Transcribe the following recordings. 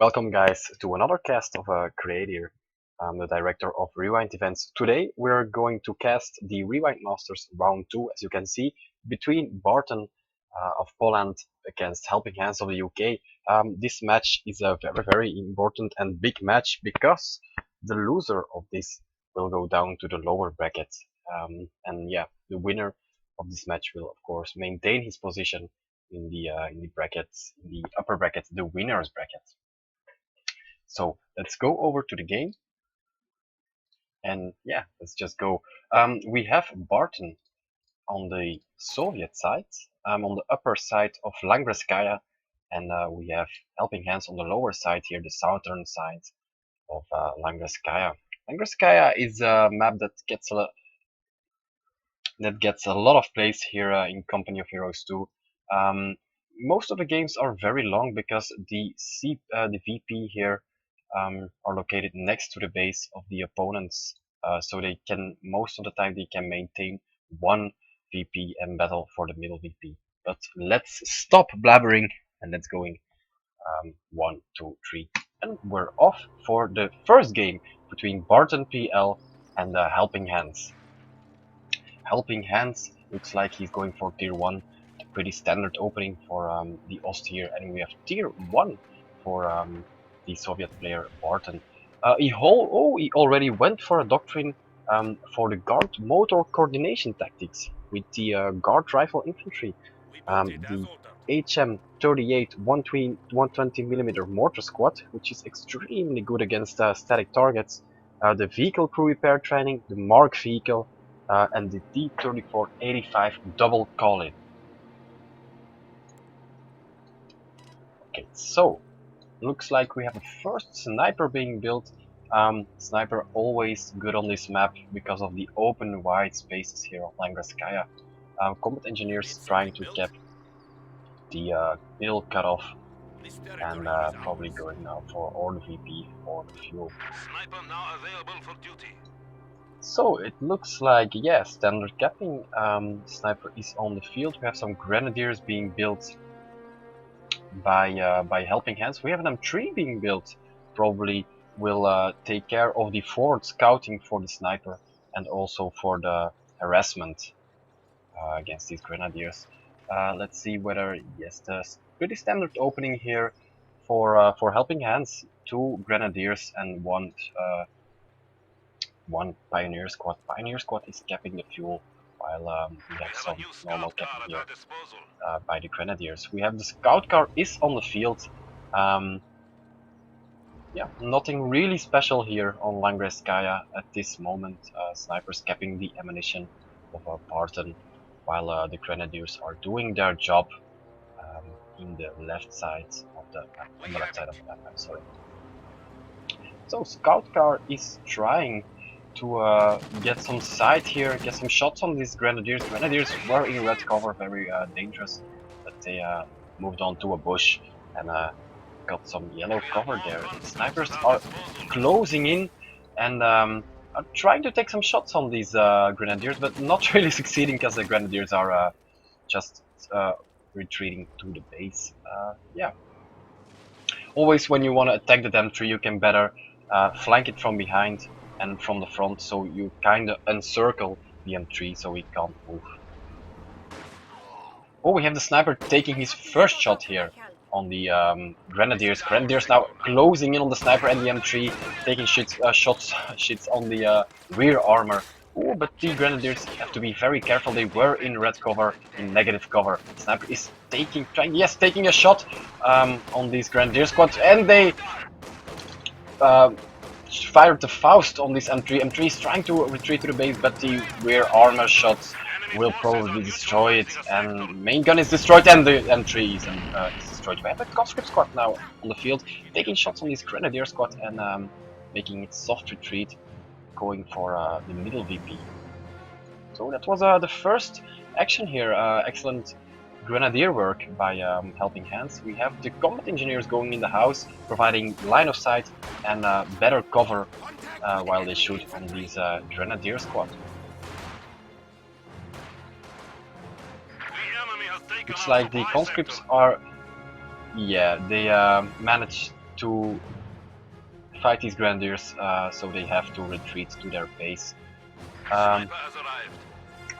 Welcome guys to another cast of Creator. I'm the director of Rewind events. Today we're going to cast the Rewind Masters round 2, as you can see, between Barton of Poland against Helping Hands of the UK. This match is a very important and big match because the loser of this will go down to the lower bracket. And yeah, the winner of this match will of course maintain his position in the brackets, in the upper bracket, the winners bracket. So let's go over to the game, and yeah, let's just go. We have Barton on the Soviet side, on the upper side of Langreskaya, and we have Helping Hands on the lower side here, the southern side of Langreskaya. Langreskaya is a map that gets a lot of plays here in Company of Heroes 2. Most of the games are very long because the VP here are located next to the base of the opponents, so they can most of the time they can maintain one VP and battle for the middle VP. But let's stop blabbering and let's go in. 1, 2, 3, and we're off for the first game between BartonPL and Helping Hands. Helping Hands looks like he's going for tier 1, a pretty standard opening for the Ost here, and we have tier 1 for the Soviet player Barton. He already went for a doctrine for the guard motor coordination tactics with the guard rifle infantry, the HM38 120mm mortar squad, which is extremely good against static targets, the vehicle crew repair training, the Mark vehicle, and the T-3485 double call-in. Okay, so looks like we have a first sniper being built. Sniper always good on this map because of the open wide spaces here on Langreskaya. Combat engineers trying to cap the middle cutoff and probably going now for or the VP or the fuel. Sniper now available for duty. So it looks like, yeah, standard capping. Sniper is on the field. We have some grenadiers being built by Helping Hands. We have an M3 being built. Probably will take care of the forward scouting for the sniper and also for the harassment against these grenadiers. Let's see whether, yes, the pretty standard opening here for Helping Hands. 2 grenadiers and one Pioneer Squad. Pioneer Squad is capping the fuel, while we have some normal capping here by the Grenadiers. We have the Scout Car is on the field. Yeah, nothing really special here on Langreskaya at this moment. Snipers capping the ammunition of Barton, while the Grenadiers are doing their job in the left side of the map. On the left side of the map, I'm sorry. So Scout Car is trying to get some sight here, get some shots on these Grenadiers. Grenadiers were in red cover, very dangerous, but they moved on to a bush and got some yellow cover there. The snipers are closing in and are trying to take some shots on these Grenadiers, but not really succeeding because the Grenadiers are just retreating to the base. Yeah. Always when you want to attack the M3, you can better flank it from behind and from the front, so you kind of encircle the M3 so he can't move. Oh, we have the sniper taking his first shot here on the Grenadiers. Grenadiers now closing in on the sniper and the M3, taking shots on the rear armor. Oh, but the Grenadiers have to be very careful. They were in red cover, in negative cover. Sniper is taking a shot on these Grenadier squad, and they fired the Faust on this M3. M3 is trying to retreat to the base, but the rear armor shots will probably destroy it. And main gun is destroyed, and the M3 is destroyed. We have a conscript squad now on the field, taking shots on this Grenadier squad and making it soft retreat, going for the middle VP. So that was the first action here. Excellent Grenadier work by Helping Hands. We have the combat engineers going in the house, providing line of sight and better cover while they shoot on these Grenadier squad. Looks like the conscripts are, yeah, they managed to fight these grenadiers, so they have to retreat to their base. Sniper has arrived.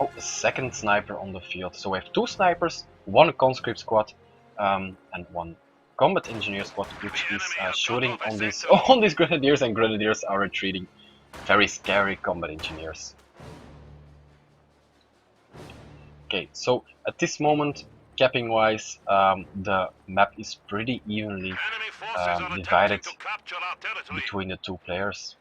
Oh, a second sniper on the field. So we have 2 snipers, 1 conscript squad, and 1 combat engineer squad, which is shooting on these on these grenadiers, and grenadiers are retreating. Very scary combat engineers. Okay, so at this moment, capping wise, the map is pretty evenly Enemy forces are divided attempting to capture our territory. between the 2 players.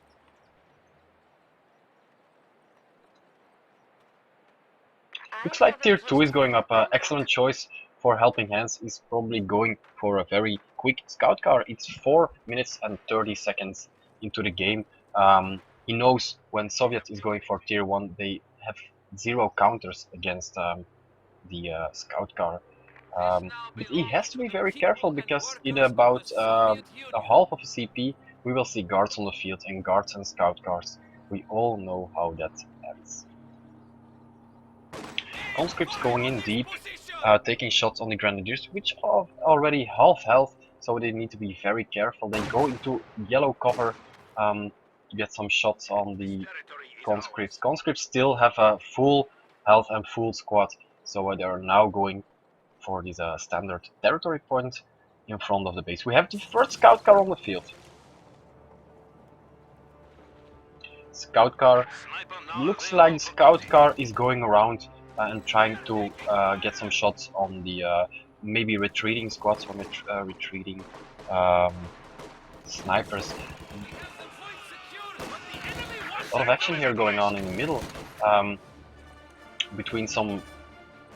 Looks like tier 2 is going up. Excellent choice for Helping Hands. Is probably going for a very quick scout car. It's 4 minutes and 30 seconds into the game. He knows when Soviet is going for tier 1, they have 0 counters against the scout car. But he has to be very careful because in about a half of a CP we will see guards on the field, and guards and scout cars. We all know how that ends. Conscripts going in deep, taking shots on the grenadiers, which are already half health, so they need to be very careful. They go into yellow cover to get some shots on the conscripts. Conscripts still have a full health and full squad, so they are now going for this standard territory point in front of the base. We have the first scout car on the field. Scout car, looks like the scout car is going around and trying to get some shots on the maybe retreating squads or retreating snipers. A lot of action here going on in the middle between some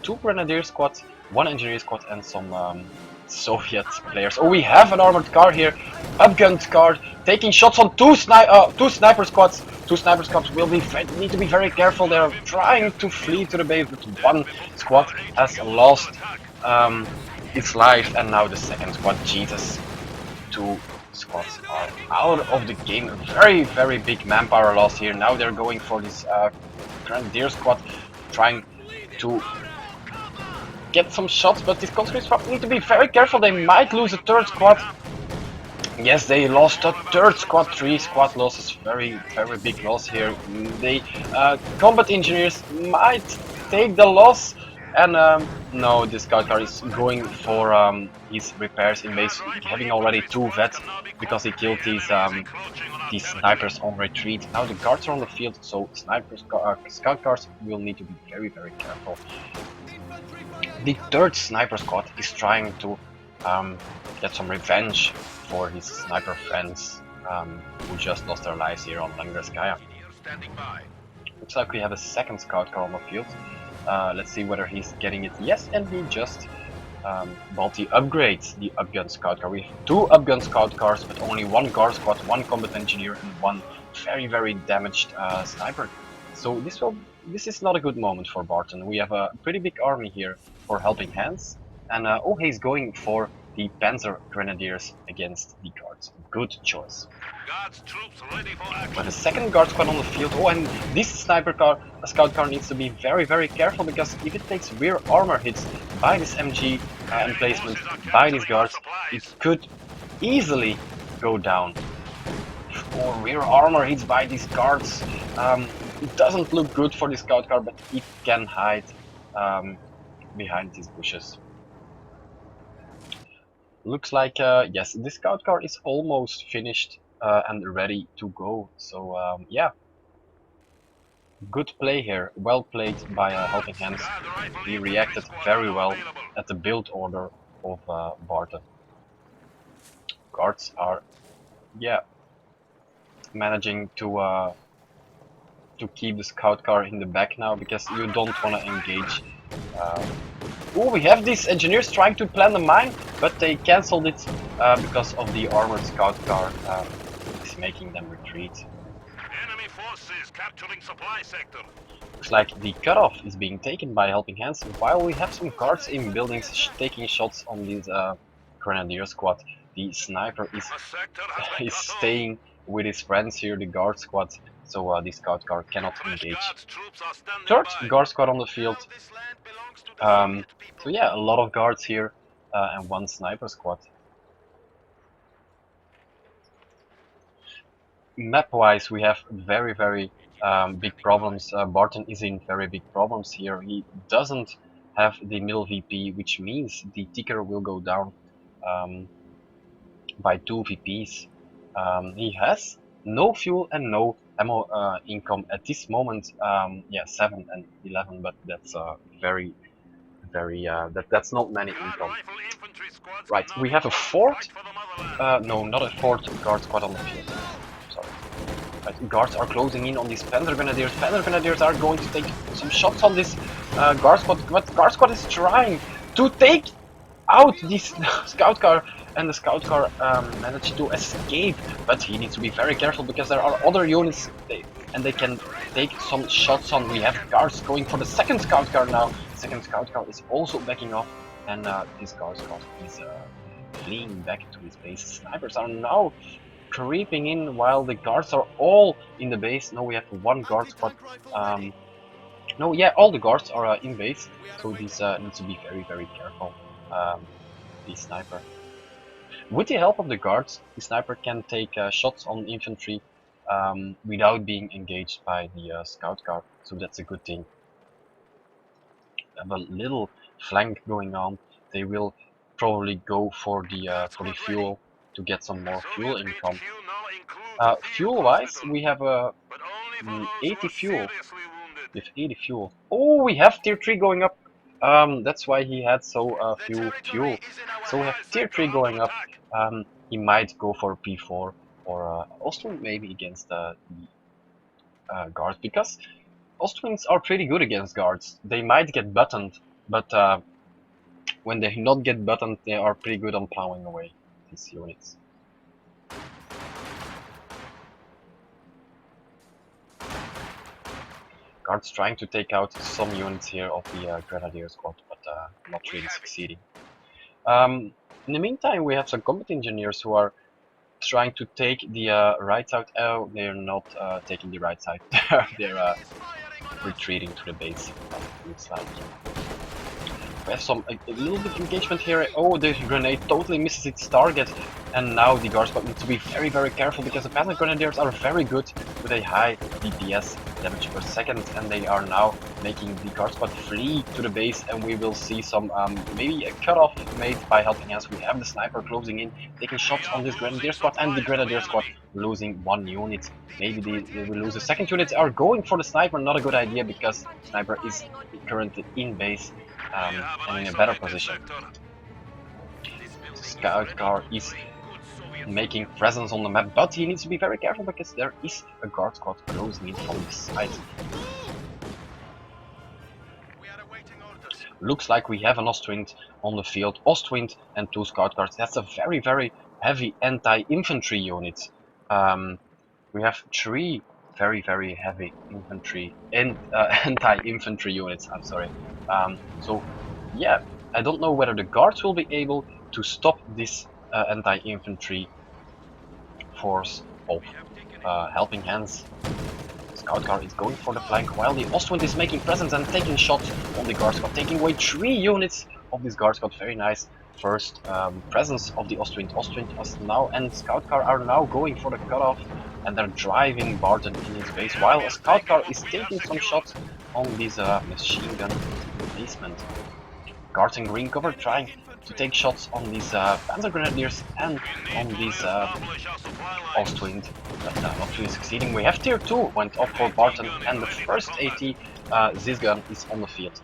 2 grenadier squads, 1 engineer squad, and some Soviet players. Oh, we have an armored car here, upgunned car, taking shots on 2 sniper squads. 2 sniper squads will need to be very careful. They're trying to flee to the base, but 1 squad has lost its life, and now the second squad. Jesus, 2 squads are out of the game. Very, very big manpower loss here. Now they're going for this grenadier squad, trying to get some shots, but these conscripts need to be very careful. They might lose a 3rd squad. Yes, they lost a 3rd squad. 3 squad losses. Very, very big loss here. They combat engineers might take the loss, and no, this scout car is going for his repairs in base, having already 2 vets because he killed these snipers on retreat. Now the guards are on the field, so scout cars will need to be very, very careful. The 3rd sniper squad is trying to get some revenge for his sniper friends who just lost their lives here on Langreskaya. Looks like we have a 2nd scout car on the field. Let's see whether he's getting it. Yes, and he just bought the upgrades, the upgun scout car. We have 2 upgun scout cars, but only 1 guard squad, 1 combat engineer, and 1 very, very damaged sniper. So this is not a good moment for Barton. We have a pretty big army here for Helping Hands, and oh, he's going for the Panther grenadiers against the guards. Good choice. Guards troops ready for action. But a 2nd guard squad on the field. Oh, and this scout car needs to be very, very careful, because if it takes rear armor hits by this MG emplacement, by these guards, it could easily go down. Or rear armor hits by these guards. It doesn't look good for the scout car, but it can hide behind these bushes. Looks like, yes, the scout car is almost finished and ready to go. So, yeah. Good play here. Well played by Helping Hands. He reacted very well at the build order of Barton. Guards are, yeah, managing to keep the scout car in the back now, because you don't want to engage. Oh, we have these engineers trying to plant a mine, but they cancelled it because of the armored scout car is making them retreat. Enemy forces capturing supply sector. Looks like the cutoff is being taken by Helping Hands, while we have some guards in buildings taking shots on this grenadier squad. The sniper is staying with his friends here, the guard squad, so the scout car cannot engage. 3rd guard squad on the field. So yeah, a lot of guards here and 1 sniper squad. map-wise, we have very big problems. Barton is in very big problems here. He doesn't have the middle VP, which means the ticker will go down by 2 VPs. He has no fuel and no ammo income at this moment. Yeah, 7 and 11, but that's that's not many income. Right, we have a fourth. No, not a fourth guard squad on the field. Sorry. Right, guards are closing in on these Panther Grenadiers. Panther Grenadiers are going to take some shots on this guard squad. But guard squad is trying to take out this scout car, and the scout car managed to escape. But he needs to be very careful because there are other units and they can take some shots on. We have guards going for the second scout car now. The second scout car is also backing off, and this guard squad is fleeing back to his base. Snipers are now creeping in while the guards are all in the base. No, we have one guard squad. No, yeah, all the guards are in base, so this needs to be very careful. The sniper. With the help of the guards, the sniper can take shots on infantry without being engaged by the scout car, so that's a good thing. Have a little flank going on. They will probably go for the fuel to get some more fuel income. Fuel-wise, we have 80 fuel. With 80 fuel. Oh, we have tier 3 going up. That's why he had so few fuel. So we have tier 3 going up. He might go for P4 or Ostwind maybe against the guards, because Ostwinds are pretty good against guards. They might get buttoned, but when they not get buttoned, they are pretty good on plowing away these units. Guards trying to take out some units here of the Grenadier squad, but not really succeeding. In the meantime, we have some combat engineers who are trying to take the right side. Oh, they're not taking the right side. They're retreating to the base. Looks like. We have some a little bit engagement here. Oh, the grenade totally misses its target, and now the guard squad needs to be very careful because the Panther Grenadiers are very good with a high DPS damage per second, and they are now making the guard squad flee to the base, and we will see some maybe a cutoff made by HelpingHans. We have the sniper closing in, taking shots on this Grenadier squad, and the Grenadier squad losing one unit. Maybe they will lose a second unit. Are going for the sniper, not a good idea because sniper is currently in base. And in a better position. The scout car is making presence on the map, but he needs to be very careful because there is a guard squad closing in from the side. Looks like we have an Ostwind on the field. Ostwind and 2 scout cars. That's a very heavy anti-infantry unit. We have 3 very heavy infantry and anti-infantry units. I'm sorry. So yeah, I don't know whether the guards will be able to stop this anti-infantry force of HelpingHans. Scout car is going for the flank while the Ostwind is making presence and taking shots on the guard squad, taking away 3 units of this guard squad. Very nice first presence of the Ostwind. Ostwind was now and scout car are now going for the cutoff, and they're driving Barton in his base while a scout car is taking some shots on this machine gun basement. Guards in green cover trying to take shots on these Panther Grenadiers and on these Ostwind, but not really succeeding. We have tier 2 went up for Barton, and the first AT Zizgun is on the field.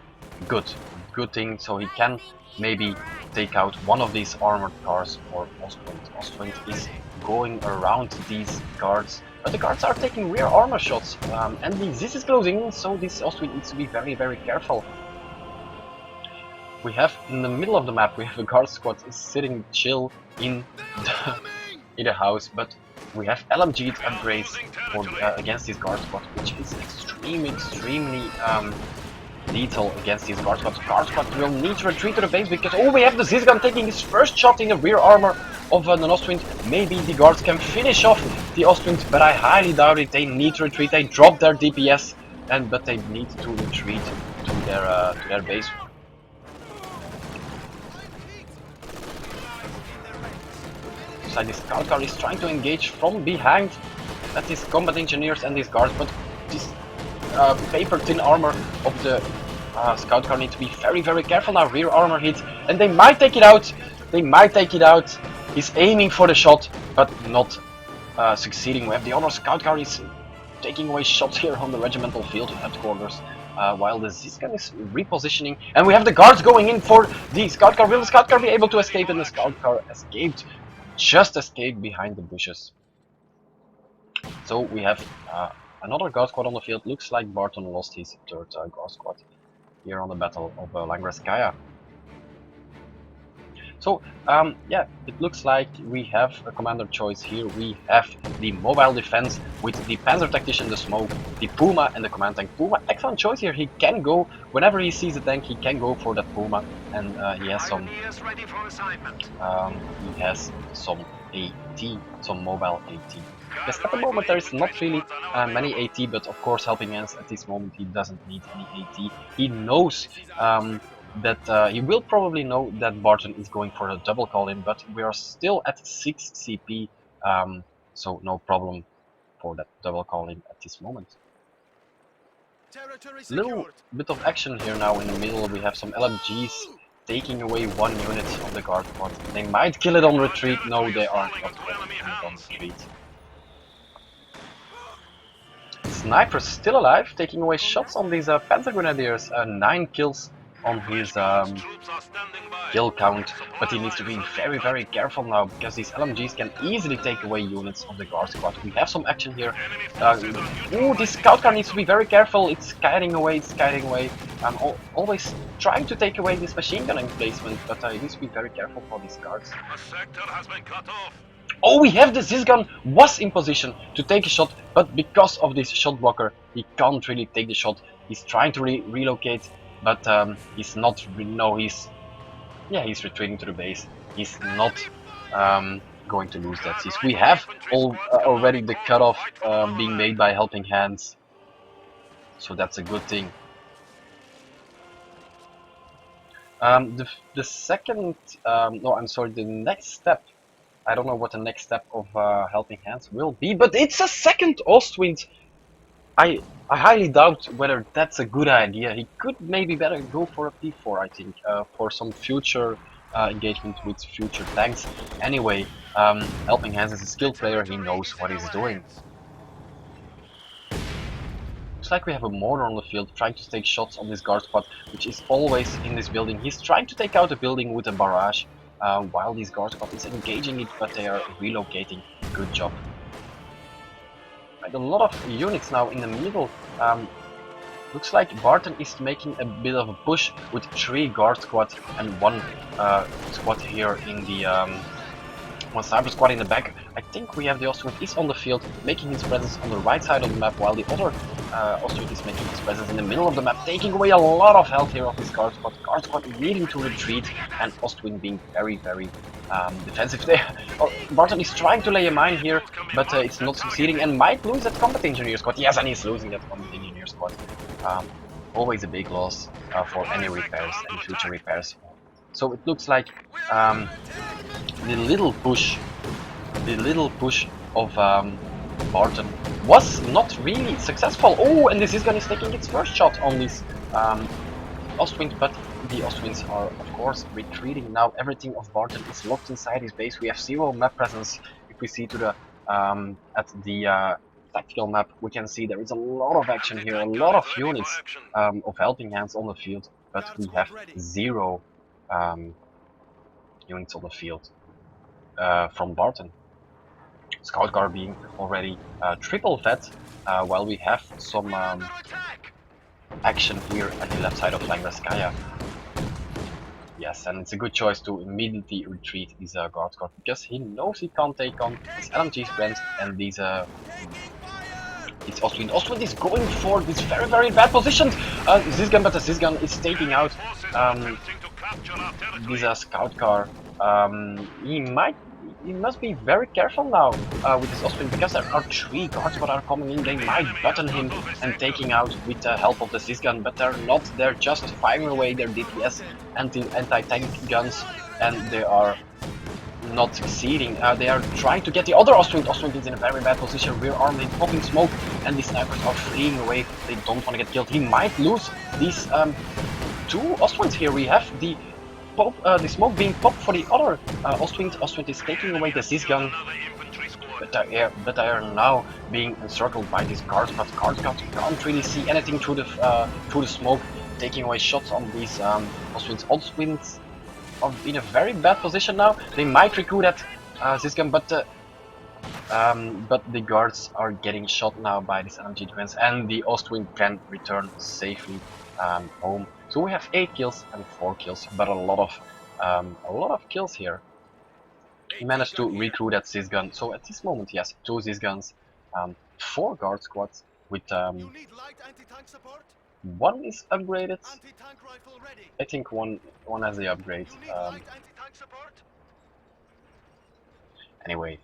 Good thing, so he can maybe take out one of these armored cars for Ostwind. Ostwind is going around these guards, but the guards are taking rear armor shots, and the Ziz is closing in, so this Ostwind needs to be very careful. We have in the middle of the map, we have a guard squad sitting chill in the house, but we have LMG upgrades for, against this guard squad, which is extremely lethal against these guard squad. Guard squad will need to retreat to the base because, oh, we have the Zizgun taking his first shot in the rear armor of an Ostwind. Maybe the guards can finish off the Ostwind, but I highly doubt it. They need to retreat. They drop their DPS, but they need to retreat to their base. The scout car is trying to engage from behind, at these combat engineers and these guards, but this paper thin armor of the scout car need to be very, very careful now. Rear armor hit, and they might take it out. They might take it out. He's aiming for the shot, but not succeeding. We have the other scout car is taking away shots here on the regimental field headquarters, while the Ziskan is repositioning, and we have the guards going in for the scout car. Will the scout car be able to escape? And the scout car escaped, just escaped behind the bushes. So we have another guard squad on the field. Looks like Barton lost his third guard squad here on the Battle of Langreskaya. So yeah, it looks like we have a commander choice here. We have the mobile defense with the Panzer tactician, the smoke, the Puma, and the command tank. Puma, excellent choice here. He can go whenever he sees a tank. He can go for that Puma, and he has some. He has some AT, some mobile AT. Because at the moment there is not really many AT, but of course HelpingHans at this moment he doesn't need any AT. He knows that he will probably know that Barton is going for a double call-in, but we are still at 6 CP, so no problem for that double call-in at this moment. Little bit of action here now in the middle. We have some LMGs taking away one unit of the guard squad. They might kill it on retreat. No, they are not killing it on retreat. Sniper still alive, taking away shots on these Panther Grenadiers. 9 kills on his kill count, but he needs to be very, very careful now, because these LMGs can easily take away units of the guard squad. We have some action here. Ooh, this scout car needs to be very careful. It's kiting away, it's kiting away. I'm always trying to take away this machine gun emplacement, but he needs to be very careful for these guards. A sector has been cut off. Oh, we have the Zisgan was in position to take a shot, but because of this shot blocker, he can't really take the shot. He's trying to relocate, but he's not. No, he's retreating to the base. He's not going to lose that siege. We have already the cutoff being made by HelpingHans, so that's a good thing. The second, no, I'm sorry, the next step. I don't know what the next step of HelpingHans will be, but it's a second Ostwind. I highly doubt whether that's a good idea. He could maybe better go for a P4, I think, for some future engagement with future tanks. Anyway, HelpingHans is a skilled player, he knows what he's doing. Looks like we have a mortar on the field trying to take shots on this guard squad, which is always in this building. He's trying to take out a building with a barrage, while this guard squad is engaging it, but they are relocating. Good job. Right, a lot of units now in the middle. Looks like Barton is making a bit of a push with 3 guard squad and 1 squad here in the one cyber squad in the back. I think we have the Ostwind is on the field, making his presence on the right side of the map, while the other Ostwind is making his presence in the middle of the map, taking away a lot of health here of his guard squad. Guard squad needing to retreat, and Ostwind being very, very defensive there. Oh, Barton is trying to lay a mine here, but it's not succeeding, and might lose that combat engineer squad. Yes, and he's losing that combat engineer squad. Always a big loss for any repairs, any future repairs. So it looks like the little push of Barton was not really successful. Oh, and this is taking its first shot on this Ostwind, but the Ostwinds are of course retreating now. Everything of Barton is locked inside his base. We have 0 map presence. If we see to the at the tactical map, we can see there is a lot of action here, a lot of units of HelpingHans on the field, but we have 0 units on the field from Barton. Scout car being already triple vet, while we have some action here at the left side of Langreskaya. Yes, and it's a good choice to immediately retreat his guard squad, because he knows he can't take on his LMG friends and these it's Ostwind. Ostwind is going for this very, very bad position. Zisgan, but the Zisgan is taking out this scout car. He must be very careful now with this Ostwind, because there are 3 guards that are coming in. They might button him and taking out with the help of the Zisgan, but they're not. They're just firing away their DPS anti-tank guns, and they are not succeeding. They are trying to get the other Ostwind. Ostwind is in a very bad position. Rear arm, they popping smoke, and the snipers are fleeing away. They don't want to get killed. He might lose these two Ostwinds here. We have the smoke being popped for the other Ostwind. Ostwind is taking away the Sis gun. But they are now being encircled by these guards. But guards can't really see anything through the smoke, taking away shots on these Ostwinds. Ostwinds are in a very bad position now. They might recruit at this gun, but the guards are getting shot now by this LMG defense, and the Ostwind can return safely home. So we have 8 kills and 4 kills, but a lot of kills here. He managed to recruit that Sis gun. So at this moment he has 2 Sis guns, 4 guard squads with one is upgraded. I think one has the upgrade. Anyway,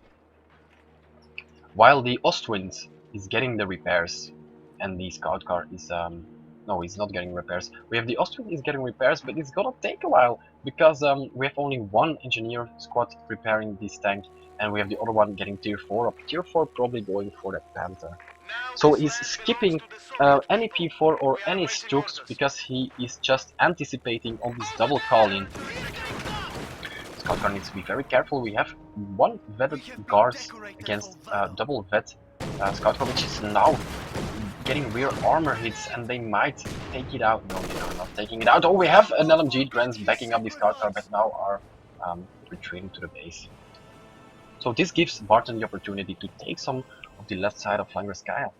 while the Ostwind is getting the repairs, and the scout car is no, he's not getting repairs. We have the Ostwind is getting repairs, but it's gonna take a while because we have only one engineer squad repairing this tank, and we have the other one getting tier 4 up. Tier 4 probably going for that Panther. So he's skipping any P4 or any Stux because he is just anticipating on this double call-in. Scout car needs to be very careful. We have one vetted guards against double vet scout car, which is now getting rear armor hits, and they might take it out. No, they are not taking it out. Oh, we have an LMG Grants backing up the scout car, but now are retreating to the base. So this gives Barton the opportunity to take some of the left side of Langraskaya.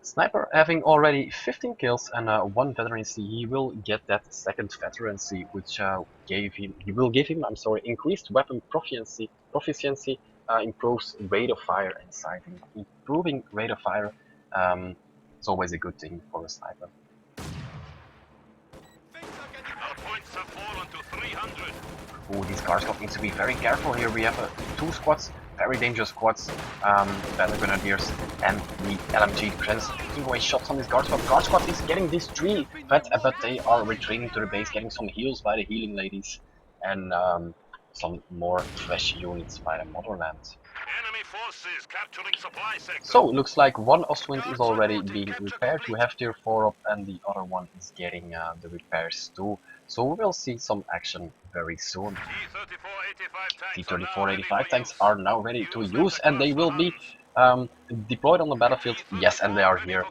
Sniper having already 15 kills and 1 veterancy, he will get that second veterancy, which will give him, increased weapon proficiency, improves rate of fire and sighting. Improving rate of fire is always a good thing for a sniper. Oh, these car squad needs to be very careful here. We have 2 squads, very dangerous squads, Battle Grenadiers and the LMG Grants taking away shots on this guard squad. Guard squad is getting these 3 but they are retreating to the base, getting some heals by the healing ladies, and some more fresh units by the motherland. Enemy forces capturing supply sector. So looks like one Ostwind is already being repaired. We have tier 4 up, and the other one is getting the repairs too. So we will see some action very soon. T-3485 tanks are now ready to use, and they will be deployed on the battlefield. Yes, and they are here.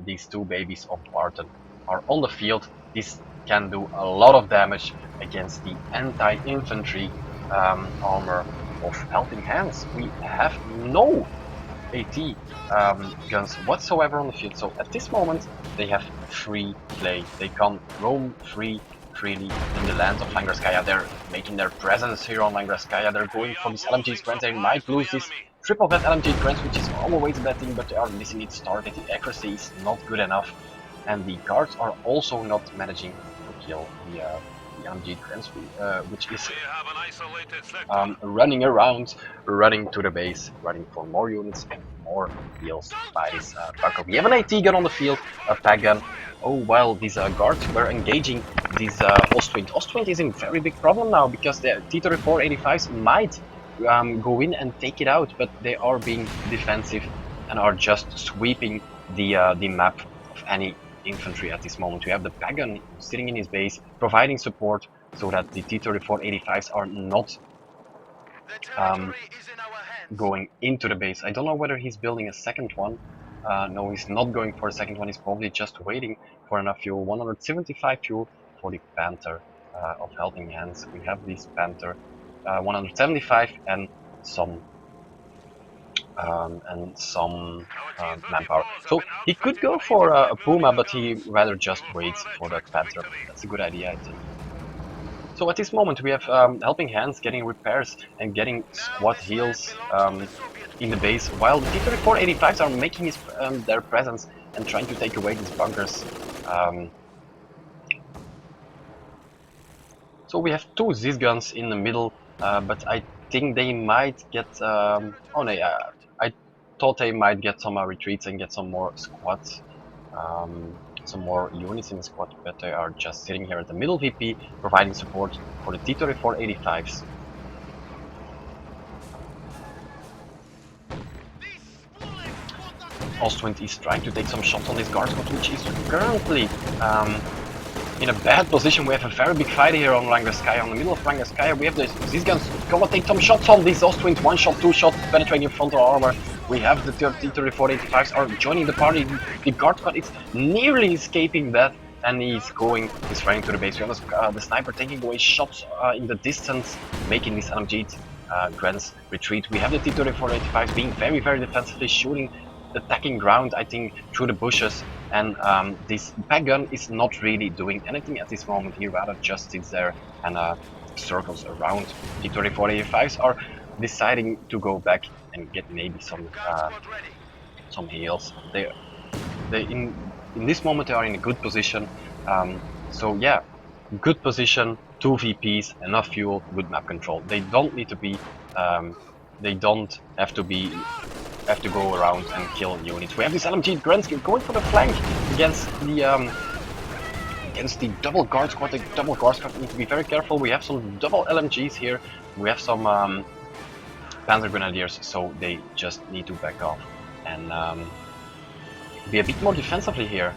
These 2 babies of Barton are on the field. This can do a lot of damage against the anti-infantry armor of HelpingHans. We have no AT guns whatsoever on the field, so at this moment they have free play. They can roam freely in the land of Langraskaya. They're making their presence here on Langraskaya. They're going for this LMG Grants. They might lose this triple vet LMG Grants, which is always a bad thing, but they are missing its target. The accuracy is not good enough, and the guards are also not managing to kill the LMG Grants, which is running around, running to the base, running for more units and more heals by this Buckle. We have an AT gun on the field, a pack gun. Oh, while these guards were engaging these Ostwind. Ostwind is in very big problem now because the T-3485s might go in and take it out, but they are being defensive and are just sweeping the map of any infantry at this moment. We have the Pagan sitting in his base, providing support so that the T-3485s are not going into the base. I don't know whether he's building a second one. No, he's not going for a second one. He's probably just waiting for enough fuel. 175 fuel for the Panther of HelpingHans. We have this Panther 175 and some manpower. So he could go for a Puma, but he rather just waits for that Panther. That's a good idea, I think. So at this moment we have HelpingHans getting repairs and getting squad heals in the base, while the T-3485s are making their presence and trying to take away these bunkers. So we have 2 Ziz guns in the middle, but I think they might get... oh no, I thought they might get some retreats and get some more squads. some more units in the squad, but they are just sitting here at the middle VP, providing support for the T-34-85s. Ostwind is trying to take some shots on this guard squad, which is currently in a bad position. We have a very big fight here on Langreskaya, on the middle of Langreskaya. We have these guns gonna take some shots on these Ostwind, one shot, two shot, penetrating frontal armor. We have the T-34-85s are joining the party. The guard squad is nearly escaping that, and he's running to the base. We have the sniper taking away shots in the distance, making these LMG grunts retreat. We have the T-34-85s being very, very defensively, attacking ground, I think, through the bushes, and this back gun is not really doing anything at this moment. He rather just sits there and circles around. The T-34-85s are deciding to go back and get maybe some heals. They in this moment they are in a good position. So yeah, good position, 2 VPs, enough fuel, good map control. They don't need to be. They don't have to go around and kill units. We have this LMG grunts going for the flank against the double guard squad. The double guard squad need to be very careful. We have some double LMGs here. We have some Panther grenadiers, so they just need to back off and be a bit more defensively here.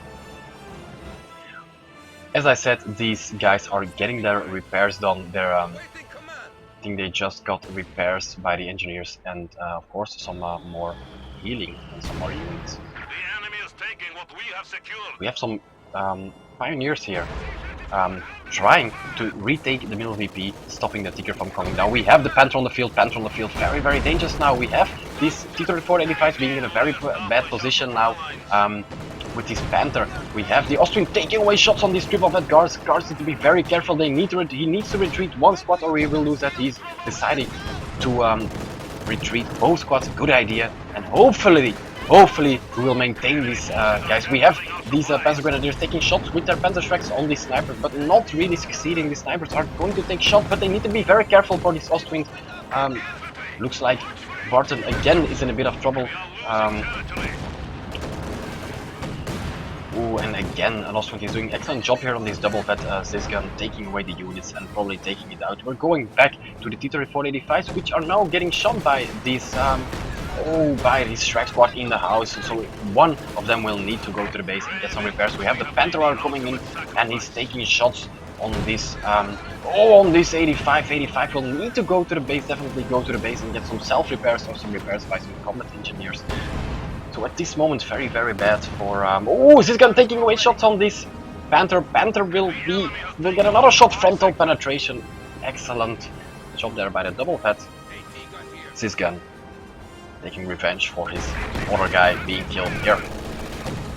As I said, these guys are getting their repairs done. They're I think they just got repairs by the engineers, and of course some more healing and some more units. The enemy is taking what we have secured. We have some pioneers here trying to retake the middle VP, stopping the ticker from coming down. We have the Panther on the field, very, very dangerous now. We have these T-34-85s being in a very bad position now. With this Panther, we have the Austrian taking away shots on this triple vet guards. Guards need to be very careful. He needs to retreat one squad or he will lose that. He's deciding to retreat both squads. Good idea, and hopefully we will maintain these guys. We have these Panzer Grenadiers taking shots with their Panther Shreks on these snipers, but not really succeeding. The snipers are going to take shots, but they need to be very careful for this Ostwind. Looks like Barton again is in a bit of trouble. And again, Ostwind is doing an excellent job here on this double vet Cisgun, taking away the units and probably taking it out. We're going back to the T-34-85s, which are now getting shot by this Shrek squad in the house. So one of them will need to go to the base and get some repairs. We have the Panther coming in, and he's taking shots on this. On this 85. 85 will need to go to the base, definitely go to the base and get some self repairs or some repairs by some combat engineers. So at this moment, very, very bad for. Cisgun taking away shots on this Panther. Panther will get another shot, frontal penetration. Excellent job there by the double vet Cisgun, taking revenge for his other guy being killed here.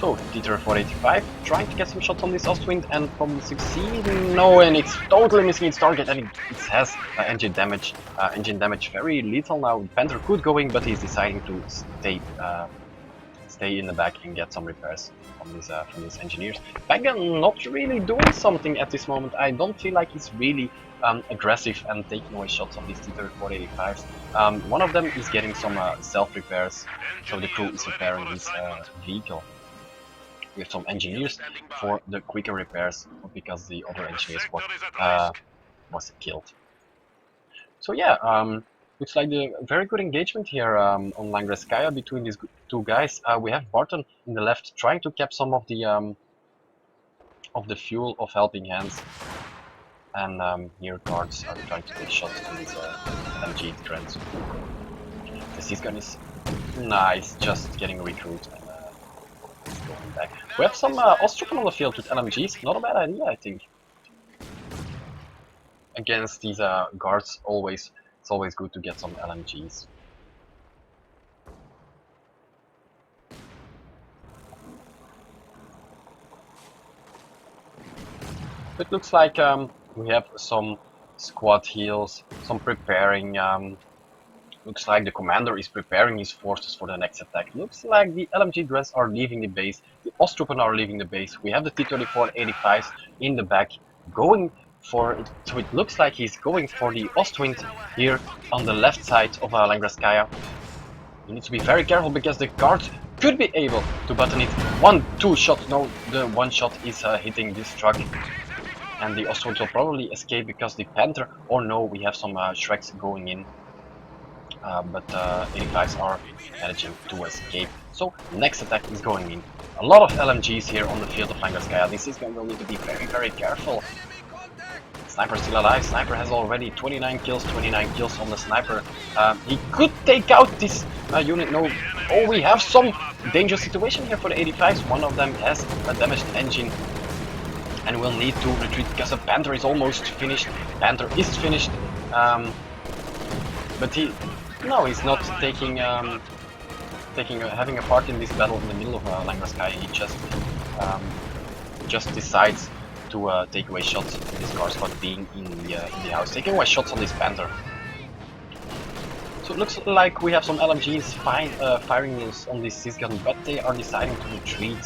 So T-34-85 trying to get some shots on this Ostwind and probably succeed. No, and it's totally missing its target, and it has engine damage. Engine damage very lethal now. Panther could go in, but he's deciding to stay in the back and get some repairs from these engineers. Pagan not really doing something at this moment. I don't feel like he's really aggressive and taking away shots on these T-34-85s. One of them is getting some self repairs, so the crew is repairing his vehicle. We have some engineers for the quicker repairs because the other engineer squad was killed. So yeah, looks like a very good engagement here on Langreskaya between these two guys. We have Barton in the left trying to cap some of the fuel of Helping Hands, and here guards are trying to take shots on these MG trends. The Cisgun is nice, just getting a recruit and going back. We have some Austrian on the field with LMGs, not a bad idea, I think. Against these guards, it's always good to get some LMGs. It looks like we have some squad heals, some preparing. Looks like the commander is preparing his forces for the next attack. Looks like the LMG grunts are leaving the base, the Ostrupen are leaving the base. We have the T-34-85s in the back going for it. So it looks like he's going for the Ostwind here on the left side of Langreskaya. You need to be very careful because the guard could be able to button it. 1-2 shot. No, the one shot is hitting this truck. And the Ostwood will probably escape because the Panther, or no, we have some Shreks going in. But 85s are managing to escape. So next attack is going in. A lot of LMGs here on the field of Langarskaya. This is going to need to be very careful. Sniper still alive. Sniper has already 29 kills on the Sniper. He could take out this unit. No. Oh, we have some dangerous situation here for the 85s. One of them has a damaged engine and will need to retreat because the Panther is almost finished. Panther is finished. But he's not taking having a part in this battle in the middle of Langarskaya. He just decides to take away shots in this car squad being in the house, taking away shots on this Panther. So it looks like we have some LMGs firing on this Sysgun, but they are deciding to retreat.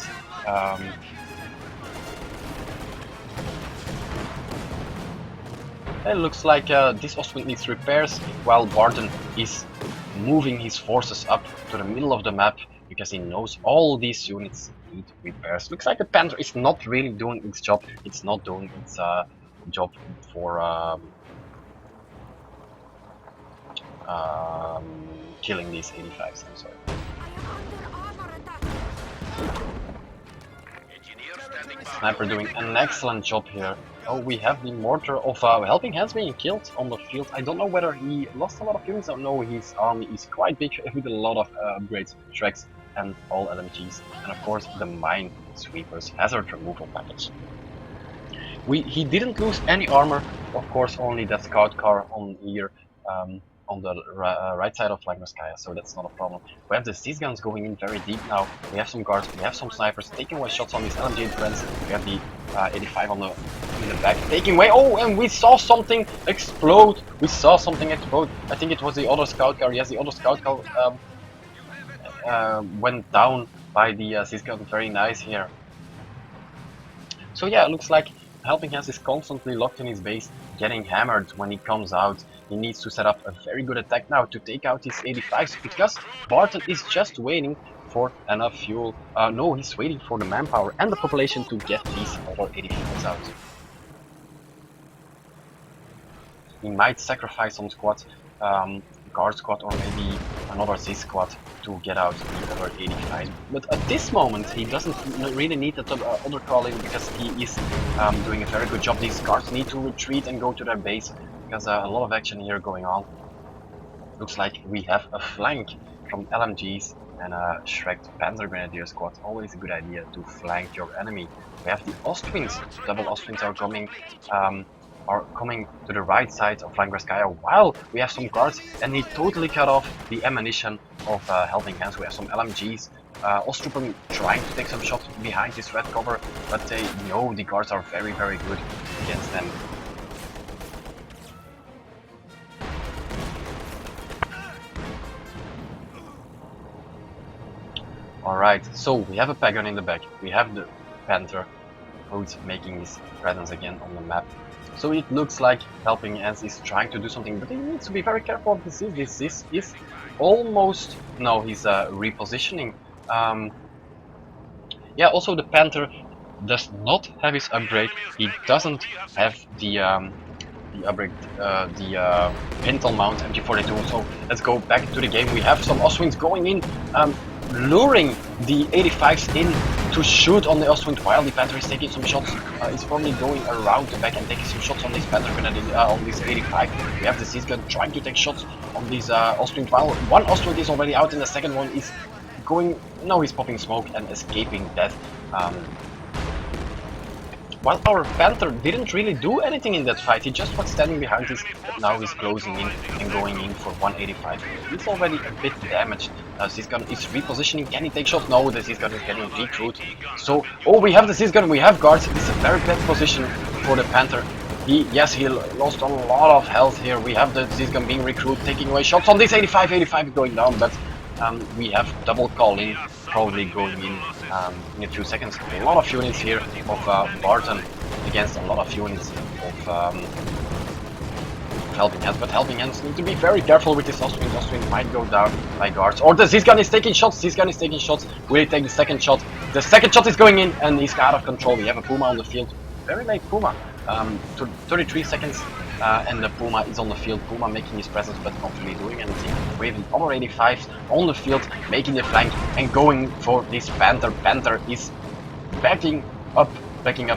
It looks like this Ostwind needs repairs, while Barton is moving his forces up to the middle of the map because he knows all these units need repairs. Looks like the Panther is not really doing its job. It's not doing its job for killing these 85s. I'm sorry. Sniper doing an excellent job here. Oh, we have the mortar of HelpingHans being killed on the field. I don't know whether he lost a lot of units. I don't know, his army is quite big with a lot of upgrades, Shreks and all LMGs. And of course the mine sweepers hazard removal package. He didn't lose any armor, of course only that scout car on here on the right side of Langarskaya, so that's not a problem. We have the Sysguns going in very deep now. We have some guards, we have some snipers taking away shots on these LMG friends. We have the 85 in the back taking away. Oh, and we saw something explode. I think it was the other scout car. Yes, the other scout car went down by the Sysgun. Very nice here. So yeah, it looks like HelpingHans is constantly locked in his base, getting hammered when he comes out. He needs to set up a very good attack now to take out his 85s because Barton is just waiting for enough fuel. No, he's waiting for the manpower and the population to get these other 85s out. He might sacrifice some squads, guard squad or maybe another Sys squad to get out the other 85. But at this moment he doesn't really need that other calling because he is doing a very good job. These guards need to retreat and go to their base because a lot of action here going on. Looks like we have a flank from LMGs and a Shrek Panther Grenadier squad. Always a good idea to flank your enemy. We have the Ostwinds. Double Ostwinds are coming to the right side of Langarskaya while we have some guards, and he totally cut off the ammunition of HelpingHans. We have some LMGs. Ostrupen trying to take some shots behind this red cover, but they know the guards are very good against them. Alright, so we have a Pagan in the back, we have the Panther who's making his presence again on the map. So it looks like HelpingHans is trying to do something, but he needs to be very careful of this. This is almost... no, he's repositioning. Yeah, also the Panther does not have his upgrade. He doesn't have the upgrade, the Pintle Mount MG42. So let's go back to the game. We have some Ostwinds going in, luring the 85s in to shoot on the Ostwind while the Panther is taking some shots. He's probably going around the back and taking some shots on this Panther on this 85. We have the Sysgun trying to take shots on these Ostwind while one Ostwind is already out and the second one is going... no, he's popping smoke and escaping death. While our Panther didn't really do anything in that fight, he just was standing behind this, but now he's closing in and going in for 185. He's already a bit damaged. Sysgun is repositioning. Can he take shots? No, the Sysgun is getting recruit. So, oh, we have the Sysgun, we have guards. It's a very bad position for the Panther. He lost a lot of health here. We have the Sysgun being recruited, taking away shots on this 85. 85 is going down, but we have double calling probably going in a few seconds. A lot of units here of Barton against a lot of units of Helping Hands, but Helping Hands need to be very careful with this Austrian. Austrian might go down by guards. Or the Zisgan is taking shots. Zisgan is taking shots. Will he take the second shot? The second shot is going in, and he's out of control. We have a Puma on the field. Very late Puma. 33 seconds, and the Puma is on the field. Puma making his presence, but not really doing anything. We have other 85s on the field, making the flank and going for this Panther. Panther is backing up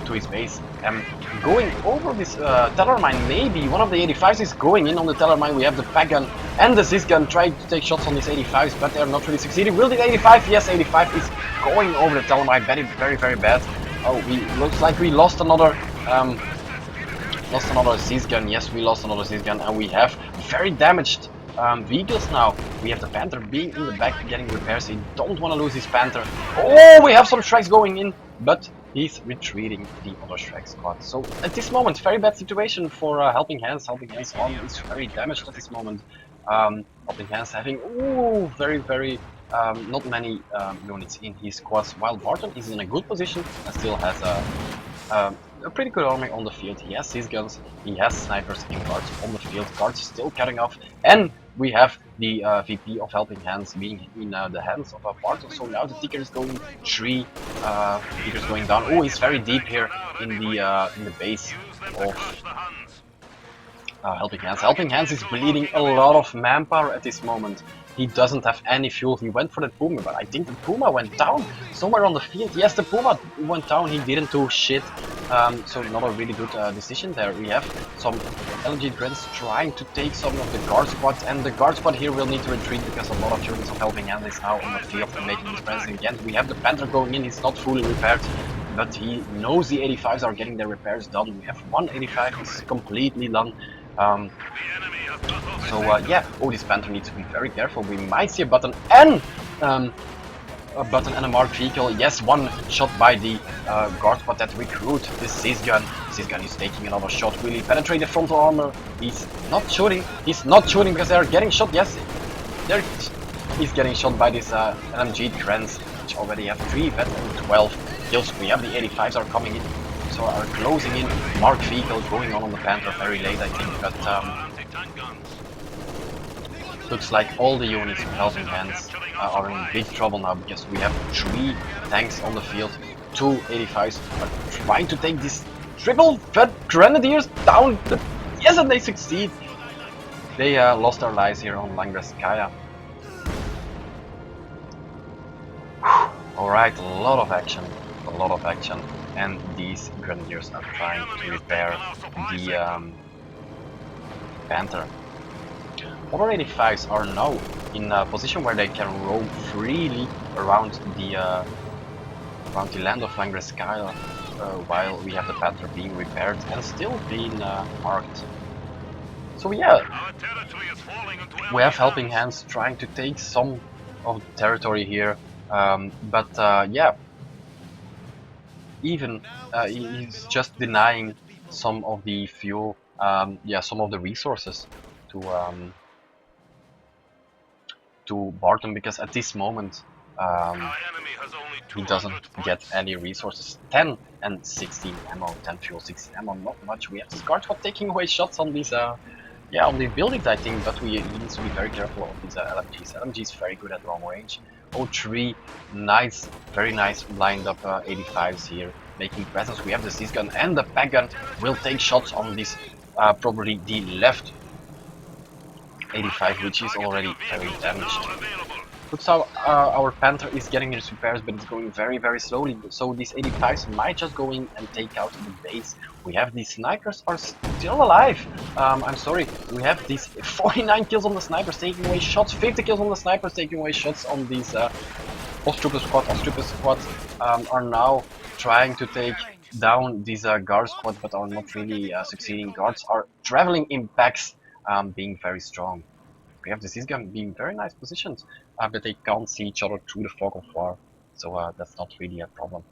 to his base and going over this teller mine. Maybe one of the 85s is going in on the teller mine. We have the pack gun and the Zis gun trying to take shots on these 85s, but they're not really succeeding. Will the 85? Yes, 85 is going over the teller mine. Very bad. Oh, looks like we lost another Zis gun. Yes, we lost another Zis gun, and we have very damaged vehicles now. We have the Panther being in the back getting repairs. He don't want to lose his Panther. Oh, we have some strikes going in, but he's retreating the other strike squad. So at this moment, very bad situation for Helping Hands. Helping Hands on is very damaged at this moment. Helping Hands having very not many units in his squads, while Barton is in a good position and still has a pretty good army on the field. He has his guns, he has snipers and guards on the field. Guards still cutting off, and we have the VP of Helping Hands being in the hands of Barton. So now the ticker is going 3 tickers going down. Oh, he's very deep here in the base of Helping Hands. Helping Hands is bleeding a lot of manpower at this moment. He doesn't have any fuel. He went for the Puma, but I think the Puma went down somewhere on the field. Yes, the Puma went down. He didn't do shit. So not a really good decision there. We have some LG Grants trying to take some of the guard squad, and the guard squad here will need to retreat because a lot of units of Helping Hands is now on the field and making his presence again. We have the Panther going in. He's not fully repaired, but he knows the 85s are getting their repairs done. We have one 85 is completely done. Yeah, oh, this Panther needs to be very careful. We might see a button and a marked vehicle. Yes, one shot by the guard squad that recruit this Sis gun. Sis gun is taking another shot. Will he penetrate the frontal armor? He's not shooting. He's not shooting because they're getting shot. Yes, he's getting shot by this LMG Grants, which already have 3 and 12 kills. We have the 85s are coming in. So are closing in. Marked vehicle going on the Panther very late, I think, but looks like all the units of Helping Hands are in big trouble now because we have 3 tanks on the field. 2 85s are trying to take this triple fed grenadiers down. Yes, and they succeed. They lost their lives here on Langreskaya. Alright, a lot of action. And these grenadiers are trying to repair the Panther. Other 85s are now in a position where they can roam freely around the land of Langreskaya, while we have the Panther being repaired and still being marked. So yeah, we have Helping Hands trying to take some of the territory here, yeah. Even he's just denying some of the fuel, some of the resources to Barton, because at this moment he doesn't get any resources. 10 and 16 ammo, 10 fuel, 16 ammo, not much. We have this guard squad taking away shots on these on the buildings, I think, but he needs to be very careful of these LMGs. LMG is very good at long range. 3 nice, very nice lined up 85s here, making presence. We have the Sis gun and the pack gun will take shots on this probably the left 85, which is already very damaged. Looks how our Panther is getting his repairs, but it's going very slowly. So these 85s might just go in and take out the base. We have these snipers are still alive. I'm sorry, we have these 49 kills on the snipers taking away shots, 50 kills on the snipers taking away shots on these Ostrooper squad. Ostrooper squads are now trying to take down these guard squad, but are not really succeeding. Guards are traveling in packs, being very strong. We have the Sis gun being very nice positions, but they can't see each other through the fog of war, so that's not really a problem.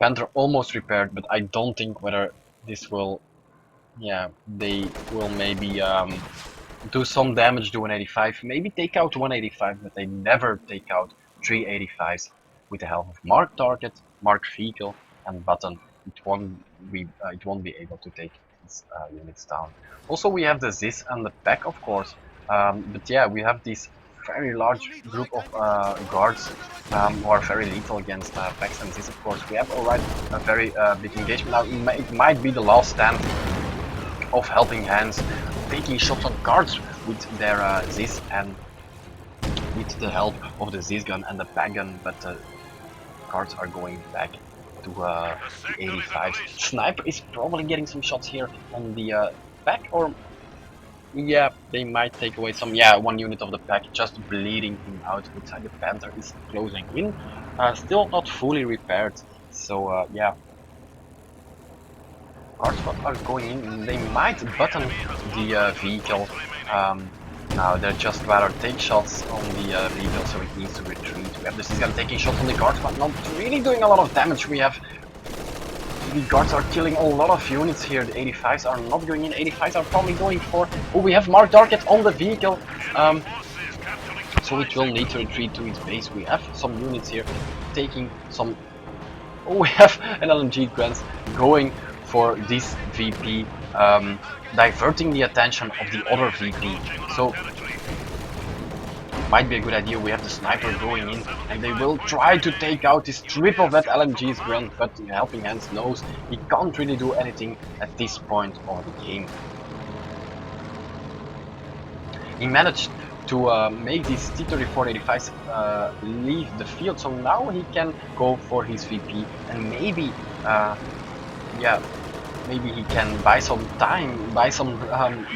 Panther almost repaired, but I don't think whether this will, they will maybe do some damage to 185, maybe take out 185, but they never take out 385s with the help of marked target, marked vehicle, and button. it won't be able to take these units down. Also, we have the Ziz and the Pack, of course, but yeah, we have this very large group of guards who are very lethal against Packs and Ziz, of course. We have alright a very big engagement now. It might be the last stand of Helping Hands, taking shots on guards with their Ziz and with the help of the Ziz gun and the Pack gun, but cards are going back to the 85. Sniper is probably getting some shots here on the back, or yeah, they might take away some. Yeah, one unit of the pack just bleeding him out. Looks like the Panther is closing in. Still not fully repaired. So yeah, cards are going in. They might button the vehicle. Um, Now they're just rather take shots on the vehicle, so it needs to retreat. We have the Seagun taking shots on the guards, but not really doing a lot of damage. We have the guards are killing a lot of units here. The 85s are not going in. 85s are probably going for. Oh, we have Mark Darket on the vehicle. So it will need to retreat to its base. We have some units here taking some. Oh, we have an LMG Grants going for this VP, diverting the attention of the other VP. So might be a good idea. We have the sniper going in, and they will try to take out this strip of that LMG's Grant, but Helping Hands knows he can't really do anything at this point of the game. He managed to make these T-34-85s leave the field, so now he can go for his VP and maybe, yeah, maybe he can buy some time,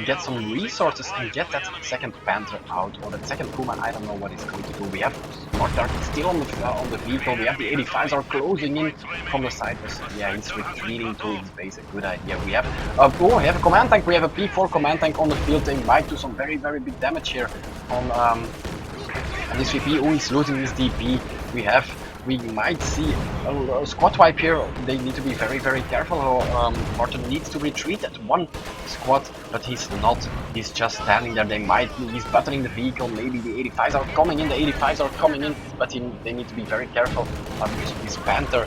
get some resources and get that second Panther out, or that second Puma. I don't know what he's going to do. We have Smart Dark still on the vehicle. We have the 85s are closing in from the side. Yeah, he's retreating to his base. A good idea. We have oh, we have a command tank. We have a P4 command tank on the field. They might do some very big damage here on this VP. Oh, he's losing his DP. We might see a squad wipe here. They need to be very careful. Barton needs to retreat at one squad, but he's not. He's just standing there. He's buttoning the vehicle. Maybe the 85s are coming in. The 85s are coming in, but they need to be very careful. This Panther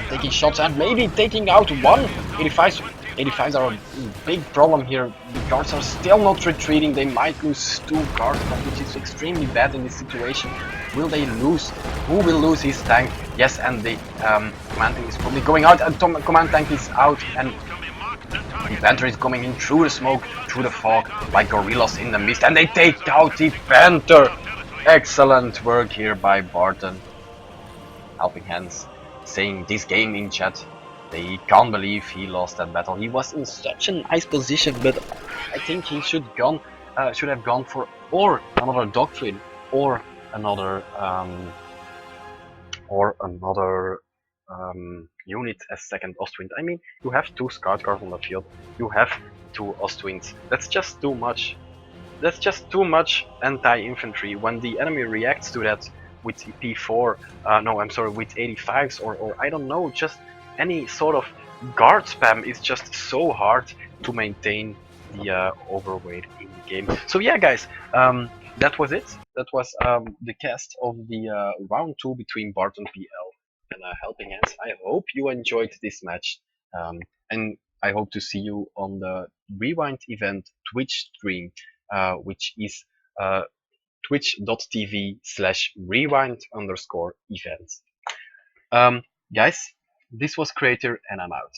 taking shots and maybe taking out one 85s. 85s are a big problem here. The guards are still not retreating. They might lose two guards, which is extremely bad in this situation. Will they lose? Who will lose his tank? Yes, and the command tank is probably going out, and command tank is out, and the Panther is coming in through the smoke, through the fog, like gorillas in the mist, and they take out the Panther. Excellent work here by Barton. Helping Hands saying this game in chat. They can't believe he lost that battle. He was in such a nice position, but I think he should have gone for or another doctrine or another unit as second Ostwind. I mean, you have two Scout Cars on the field. You have two Ostwinds. That's just too much. That's just too much anti-infantry. When the enemy reacts to that with P4, no, I'm sorry, with 85s or I don't know, just any sort of guard spam is just so hard to maintain the overweight in the game. So yeah, guys, that was it. That was the cast of the round 2 between BartonPL and Helping Hands. I hope you enjoyed this match, and I hope to see you on the Rewind event Twitch stream, which is twitch.tv/rewind_events. Guys, this was Creator, and I'm out.